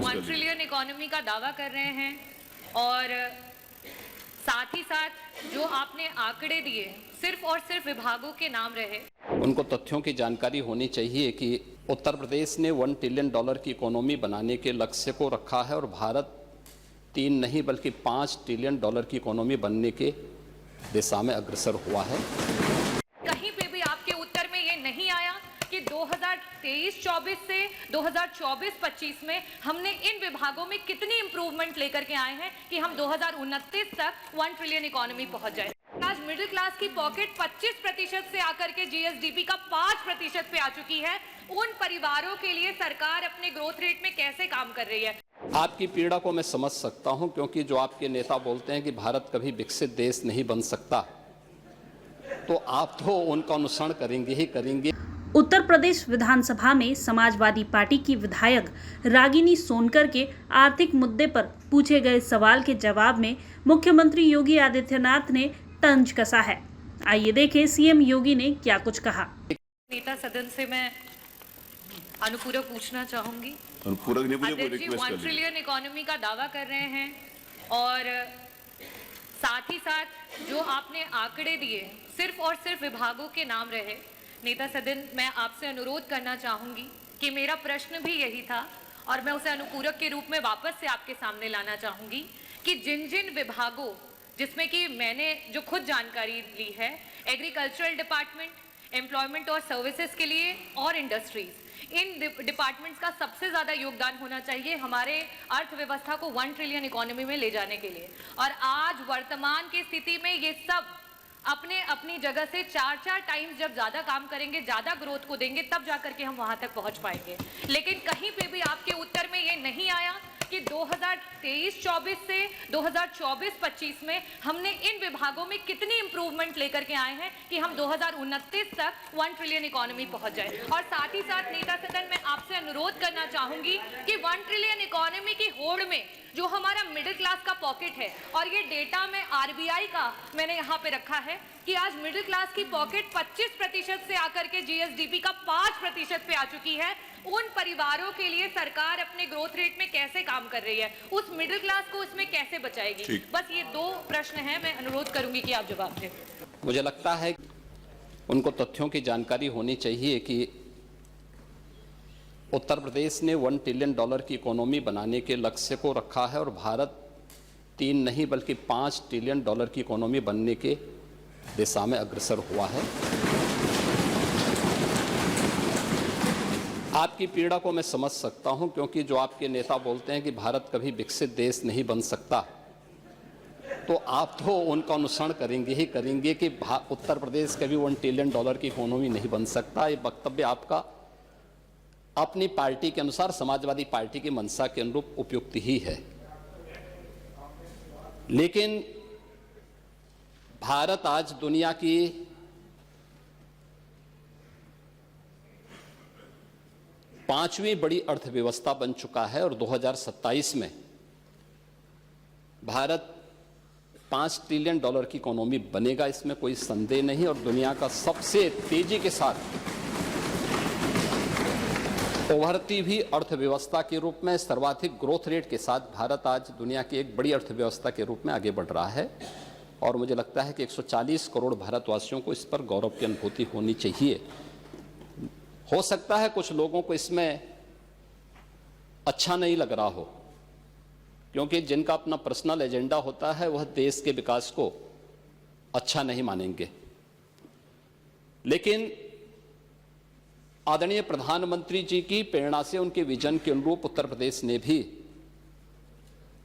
1 trillion economy का दावा कर रहे हैं और साथ ही साथ जो आपने आंकड़े दिए सिर्फ और सिर्फ विभागों के नाम रहे। उनको तथ्यों की जानकारी होनी चाहिए कि उत्तर प्रदेश ने $1 ट्रिलियन की इकोनॉमी बनाने के लक्ष्य को रखा है और भारत 3 नहीं बल्कि $5 ट्रिलियन की इकोनॉमी बनने के दिशा में अग्रसर हुआ है। कहीं पे भी आपके उत्तर में ये नहीं आया कि 2023-24 से 2024-25 में हमने इन विभागों में कितनी इंप्रूवमेंट लेकर के आए हैं कि हम 2029 तक 1 ट्रिलियन इकोनॉमी पहुंच जाए। आज मिडिल क्लास की पॉकेट 25% से आकर के जीएसडीपी का 5% पे आ चुकी है। उन परिवारों के लिए सरकार अपने ग्रोथ रेट में कैसे काम कर रही है? आपकी पीड़ा को मैं समझ सकता हूं, क्योंकि जो आपके नेता बोलते हैं कि भारत कभी विकसित देश नहीं बन सकता, तो आप तो उनका अनुसरण करेंगे ही करेंगे। उत्तर प्रदेश विधानसभा में समाजवादी पार्टी की विधायक रागिनी सोनकर के आर्थिक मुद्दे पर पूछे गए सवाल के जवाब में मुख्यमंत्री योगी आदित्यनाथ ने तंज कसा है। आइए देखें सीएम योगी ने क्या कुछ कहा। नेता सदन से मैं अनुपूरक पूछना चाहूंगी। अनुपूरक नहीं पूछे, अध्यक्ष जी 1 ट्रिलियन इकोनॉमी का दावा कर रहे हैं और साथ ही साथ जो आपने आंकड़े दिए सिर्फ और सिर्फ विभागों के नाम रहे। नेता सदन, मैं आपसे अनुरोध करना चाहूंगी कि मेरा प्रश्न भी यही था और मैं उसे अनुपूरक के रूप में वापस से आपके सामने लाना चाहूंगी कि जिन जिन विभागों, जिसमें कि मैंने जो खुद जानकारी ली है, एग्रीकल्चरल डिपार्टमेंट, एम्प्लॉयमेंट और सर्विसेज के लिए और इंडस्ट्रीज, इन डिपार्टमेंट्स का सबसे ज्यादा योगदान होना चाहिए हमारे अर्थव्यवस्था को 1 ट्रिलियन इकोनॉमी में ले जाने के लिए। और आज वर्तमान की स्थिति में ये सब अपने अपनी जगह से 4 टाइम्स जब ज्यादा काम करेंगे, ज्यादा ग्रोथ को देंगे, तब जाकर के हम वहां तक पहुंच पाएंगे। लेकिन कहीं पे भी आपके उत्तर में ये नहीं आया कि 2023-24 से 2024-25 में हमने इन विभागों में कितनी इंप्रूवमेंट लेकर के आए हैं कि हम 2029 तक 1 ट्रिलियन इकोनॉमी पहुंच जाए। और साथ ही साथ नेता सदन, मैं आपसे अनुरोध करना चाहूंगी कि 1 ट्रिलियन इकोनॉमी की होड़ में जो हमारा मिडिल क्लास का पॉकेट है, और ये डेटा में आरबीआई का मैंने यहाँ पे रखा है कि आज मिडिल क्लास की पॉकेट 25% से आकर के जीएसडीपी का 5% पे आ चुकी है। उन परिवारों के लिए सरकार अपने ग्रोथ रेट में कैसे काम कर रही है, उस मिडिल क्लास को इसमें कैसे बचाएगी? बस ये 2 प्रश्न हैं, मैं अनुरोध करूंगी कि आप जवाब दें। मुझे लगता है उनको तथ्यों की जानकारी होनी चाहिए कि उत्तर प्रदेश ने $1 ट्रिलियन की इकोनॉमी बनाने के लक्ष्य को रखा है और भारत 3 नहीं बल्कि $5 ट्रिलियन की इकोनॉमी बनने के दिशा में अग्रसर हुआ है। आपकी पीड़ा को मैं समझ सकता हूं, क्योंकि जो आपके नेता बोलते हैं कि भारत कभी विकसित देश नहीं बन सकता, तो आप तो उनका अनुसरण करेंगे ही करेंगे कि उत्तर प्रदेश कभी $1 ट्रिलियन की इकोनॉमी नहीं बन सकता। ये वक्तव्य आपका अपनी पार्टी के अनुसार, समाजवादी पार्टी की मंशा के अनुरूप उपयुक्त ही है। लेकिन भारत आज दुनिया की पांचवी बड़ी अर्थव्यवस्था बन चुका है और 2027 में भारत $5 ट्रिलियन की इकोनॉमी बनेगा, इसमें कोई संदेह नहीं। और दुनिया का सबसे तेजी के साथ उभरती भी अर्थव्यवस्था के रूप में, सर्वाधिक ग्रोथ रेट के साथ भारत आज दुनिया की एक बड़ी अर्थव्यवस्था के रूप में आगे बढ़ रहा है। और मुझे लगता है कि 140 करोड़ भारतवासियों को इस पर गौरव की अनुभूति होनी चाहिए। हो सकता है कुछ लोगों को इसमें अच्छा नहीं लग रहा हो, क्योंकि जिनका अपना पर्सनल एजेंडा होता है वह देश के विकास को अच्छा नहीं मानेंगे। लेकिन आदरणीय प्रधानमंत्री जी की प्रेरणा से, उनके विजन के अनुरूप उत्तर प्रदेश ने भी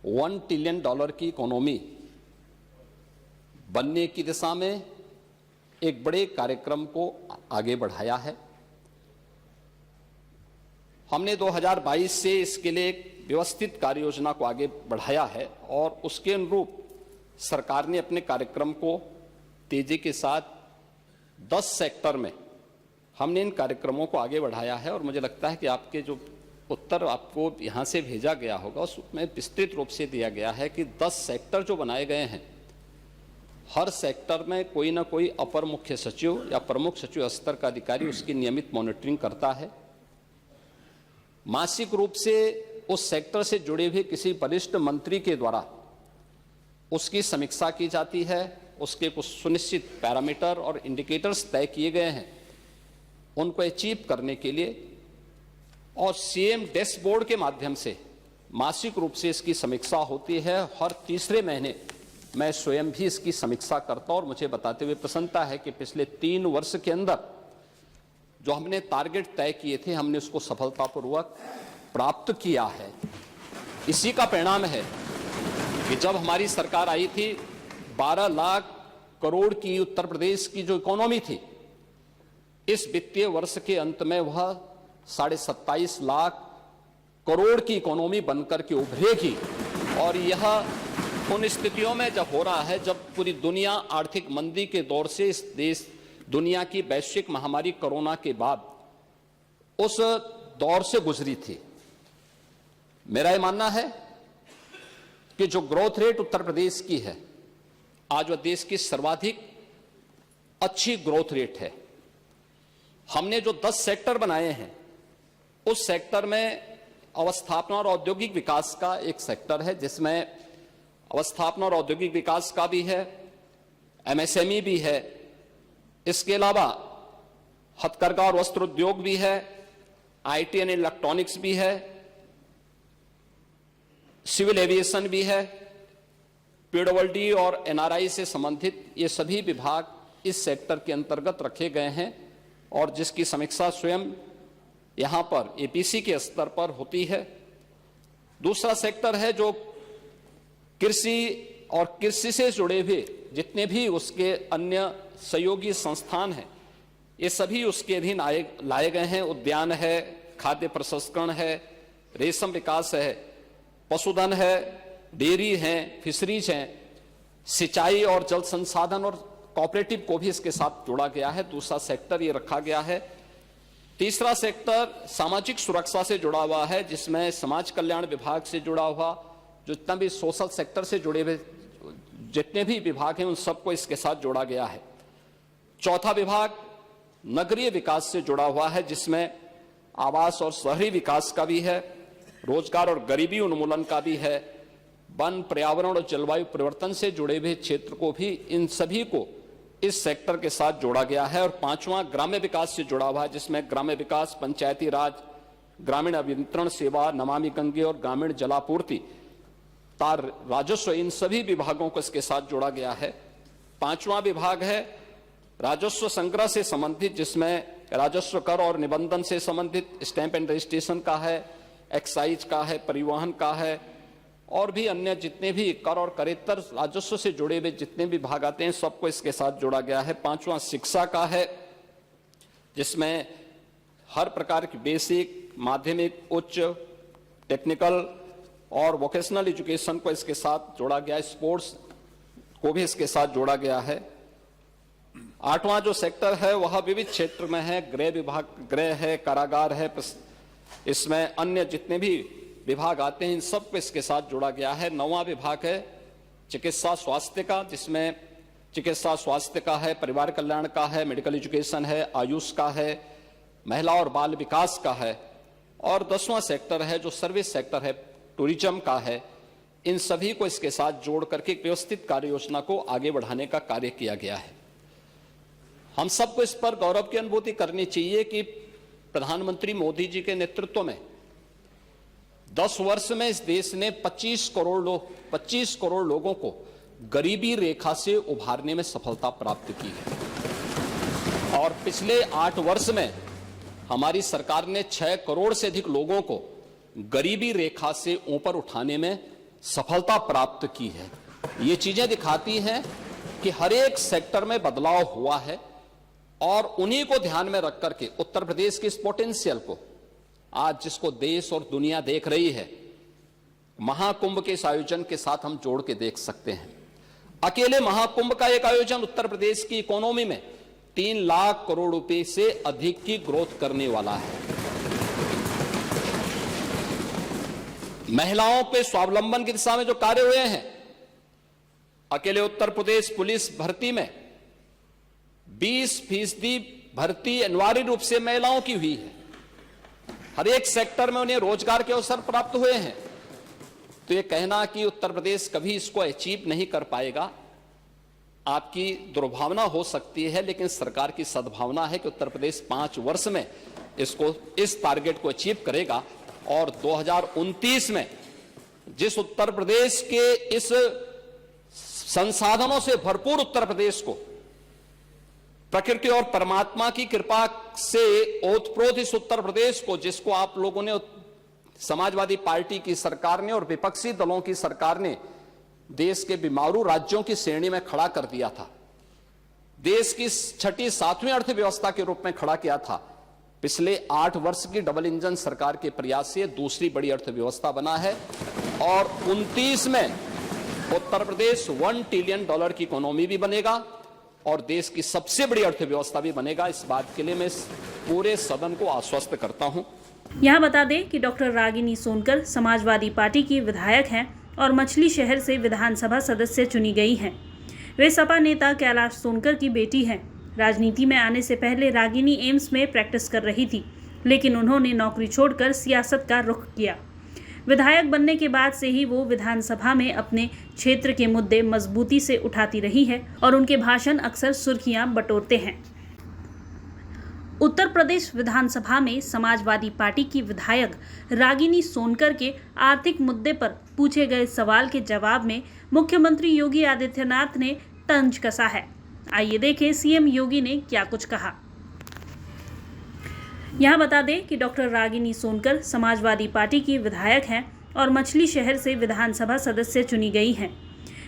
$1 ट्रिलियन की इकोनॉमी बनने की दिशा में एक बड़े कार्यक्रम को आगे बढ़ाया है। हमने 2022 से इसके लिए एक व्यवस्थित कार्य योजना को आगे बढ़ाया है और उसके अनुरूप सरकार ने अपने कार्यक्रम को तेजी के साथ 10 सेक्टर में हमने इन कार्यक्रमों को आगे बढ़ाया है। और मुझे लगता है कि आपके जो उत्तर आपको यहाँ से भेजा गया होगा उसमें विस्तृत रूप से दिया गया है कि 10 सेक्टर जो बनाए गए हैं, हर सेक्टर में कोई ना कोई अपर मुख्य सचिव या प्रमुख सचिव स्तर का अधिकारी उसकी नियमित मॉनिटरिंग करता है। मासिक रूप से उस सेक्टर से जुड़े हुए किसी वरिष्ठ मंत्री के द्वारा उसकी समीक्षा की जाती है, उसके कुछ सुनिश्चित पैरामीटर और इंडिकेटर्स तय किए गए हैं, उनको अचीव करने के लिए और सीएम डैशबोर्ड के माध्यम से मासिक रूप से इसकी समीक्षा होती है। हर तीसरे महीने मैं स्वयं भी इसकी समीक्षा करता हूं और मुझे बताते हुए प्रसन्नता है कि पिछले 3 वर्ष के अंदर जो हमने टारगेट तय किए थे, हमने उसको सफलतापूर्वक प्राप्त किया है। इसी का परिणाम है कि जब हमारी सरकार आई थी, 12 लाख करोड़ की उत्तर प्रदेश की जो इकोनॉमी थी, इस वित्तीय वर्ष के अंत में वह 27.5 लाख करोड़ की इकोनॉमी बनकर के उभरेगी। और यह उन स्थितियों में जब हो रहा है जब पूरी दुनिया आर्थिक मंदी के दौर से इस देश दुनिया की वैश्विक महामारी कोरोना के बाद उस दौर से गुजरी थी। मेरा यह मानना है कि जो ग्रोथ रेट उत्तर प्रदेश की है, आज वह देश की सर्वाधिक अच्छी ग्रोथ रेट है। हमने जो 10 सेक्टर बनाए हैं, उस सेक्टर में अवस्थापना और औद्योगिक विकास का एक सेक्टर है, जिसमें अवस्थापना और औद्योगिक विकास का भी है, एमएसएमई भी है, इसके अलावा हथकरघा और वस्त्र उद्योग भी है, आईटी एंड इलेक्ट्रॉनिक्स भी है, सिविल एविएशन भी है, पीडब्ल्यूडी और एनआरआई से संबंधित ये सभी विभाग इस सेक्टर के अंतर्गत रखे गए हैं और जिसकी समीक्षा स्वयं यहां पर एपीसी के स्तर पर होती है। दूसरा सेक्टर है जो कृषि और कृषि से जुड़े हुए जितने भी उसके अन्य सहयोगी संस्थान हैं, ये सभी उसके अधीन लाए गए हैं। उद्यान है, खाद्य प्रसंस्करण है, रेशम विकास है, पशुधन है, डेयरी है, फिशरीज हैं, सिंचाई और जल संसाधन और कोऑपरेटिव को भी इसके साथ जोड़ा गया है। दूसरा सेक्टर ये रखा गया है। तीसरा सेक्टर सामाजिक सुरक्षा से जुड़ा हुआ है, जिसमें समाज कल्याण विभाग से जुड़ा हुआ जितना भी सोशल सेक्टर से जुड़े हुए जितने भी विभाग हैं, उन सबको इसके साथ जोड़ा गया है। चौथा विभाग नगरीय विकास से जुड़ा हुआ है, जिसमें आवास और शहरी विकास का भी है, रोजगार और गरीबी उन्मूलन का भी है, वन, पर्यावरण और जलवायु परिवर्तन से जुड़े हुए क्षेत्र को भी, इन सभी को इस सेक्टर के साथ जोड़ा गया है। और पांचवा ग्राम्य विकास से जुड़ा हुआ है, जिसमें ग्राम्य विकास, पंचायती राज, ग्रामीण अभियंत्रण सेवा, नमामि गंगे और ग्रामीण जलापूर्ति, तार, राजस्व, इन सभी विभागों को इसके साथ जोड़ा गया है। पांचवा विभाग है राजस्व संग्रह से संबंधित, जिसमें राजस्व कर और निबंधन से संबंधित स्टैंप एंड रजिस्ट्रेशन का है, एक्साइज का है, परिवहन का है और भी अन्य जितने भी कर और करेत्तर राजस्व से जुड़े हुए जितने भी विभाग आते हैं, सबको इसके साथ जोड़ा गया है। पांचवा शिक्षा का है, जिसमें हर प्रकार की बेसिक, माध्यमिक, उच्च, टेक्निकल और वोकेशनल एजुकेशन को इसके साथ जोड़ा गया है। स्पोर्ट्स को भी इसके साथ जोड़ा गया है। आठवां जो सेक्टर है वह विविध क्षेत्र में है, गृह विभाग, गृह है, कारागार है, इसमें अन्य जितने भी विभाग आते हैं, इन सब को इसके साथ जोड़ा गया है। नौवां विभाग है चिकित्सा स्वास्थ्य का, जिसमें चिकित्सा स्वास्थ्य का है, परिवार कल्याण का है, मेडिकल एजुकेशन है, आयुष का है, महिला और बाल विकास का है। और 10वां सेक्टर है जो सर्विस सेक्टर है, टूरिज्म का है। इन सभी को इसके साथ जोड़ करके एक व्यवस्थित कार्य योजना को आगे बढ़ाने का कार्य किया गया है। हम सबको इस पर गौरव की अनुभूति करनी चाहिए कि प्रधानमंत्री मोदी जी के नेतृत्व में 10 वर्ष में इस देश ने 25 करोड़ लोगों को गरीबी रेखा से उभारने में सफलता प्राप्त की है। और पिछले 8 वर्ष में हमारी सरकार ने 6 करोड़ से अधिक लोगों को गरीबी रेखा से ऊपर उठाने में सफलता प्राप्त की है। ये चीजें दिखाती हैं कि हर एक सेक्टर में बदलाव हुआ है और उन्हीं को ध्यान में रख करके उत्तर प्रदेश की इस पोटेंशियल को आज जिसको देश और दुनिया देख रही है, महाकुंभ के इस आयोजन के साथ हम जोड़ के देख सकते हैं। अकेले महाकुंभ का एक आयोजन उत्तर प्रदेश की इकोनॉमी में 3 लाख करोड़ रुपए से अधिक की ग्रोथ करने वाला है। महिलाओं के स्वावलंबन की दिशा में जो कार्य हुए हैं, अकेले उत्तर प्रदेश पुलिस भर्ती में 20% भर्ती अनिवार्य रूप से महिलाओं की हुई है। हर एक सेक्टर में उन्हें रोजगार के अवसर प्राप्त हुए हैं। तो ये कहना कि उत्तर प्रदेश कभी इसको अचीव नहीं कर पाएगा, आपकी दुर्भावना हो सकती है, लेकिन सरकार की सद्भावना है कि उत्तर प्रदेश 5 वर्ष में इस टारगेट को अचीव करेगा। और 2029 में जिस उत्तर प्रदेश के इस संसाधनों से भरपूर उत्तर प्रदेश को, प्रकृति और परमात्मा की कृपा से ओतप्रोत इस उत्तर प्रदेश को, जिसको आप लोगों ने, समाजवादी पार्टी की सरकार ने और विपक्षी दलों की सरकार ने देश के बीमारू राज्यों की श्रेणी में खड़ा कर दिया था, देश की 6ठी 7वीं अर्थव्यवस्था के रूप में खड़ा किया था, पिछले 8 वर्ष की डबल इंजन सरकार के प्रयास से दूसरी बड़ी अर्थव्यवस्था बना है। और 29 में उत्तर प्रदेश $1 ट्रिलियन की इकोनॉमी भी बनेगा और देश की सबसे बड़ी अर्थव्यवस्था भी बनेगा। इस बात के लिए मैं पूरे सदन को आश्वस्त करता हूं। यहाँ बता दें कि डॉक्टर रागिनी सोनकर समाजवादी पार्टी की विधायक हैं और मछली शहर से विधानसभा सदस्य चुनी गई हैं। वे सपा नेता कैलाश सोनकर की बेटी हैं। राजनीति में आने से पहले रागिनी एम्स में प्रैक्टिस कर रही थी, लेकिन उन्होंने नौकरी छोड़कर सियासत का रुख किया। विधायक बनने के बाद से ही वो विधानसभा में अपने क्षेत्र के मुद्दे मजबूती से उठाती रही है और उनके भाषण अक्सर सुर्खियां बटोरते हैं। उत्तर प्रदेश विधानसभा में समाजवादी पार्टी की विधायक रागिनी सोनकर के आर्थिक मुद्दे पर पूछे गए सवाल के जवाब में मुख्यमंत्री योगी आदित्यनाथ ने तंज कसा है। आइए देखें सीएम योगी ने क्या कुछ कहा। यहाँ बता दें कि डॉक्टर रागिनी सोनकर समाजवादी पार्टी की विधायक हैं और मछली शहर से विधानसभा सदस्य चुनी गई हैं।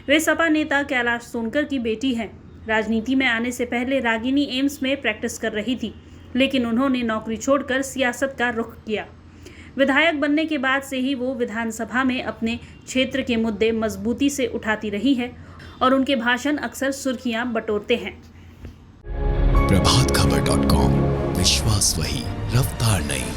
वे सपा नेता कैलाश सोनकर की बेटी हैं। राजनीति में आने से पहले रागिनी एम्स में प्रैक्टिस कर रही थी, लेकिन उन्होंने नौकरी छोड़कर सियासत का रुख किया। विधायक बनने के बाद से ही वो विधानसभा में अपने क्षेत्र के मुद्दे मजबूती से उठाती रही है और उनके भाषण अक्सर सुर्खियां बटोरते हैं। प्रभातखबर.com, विश्वास वही, रफ्तार नहीं।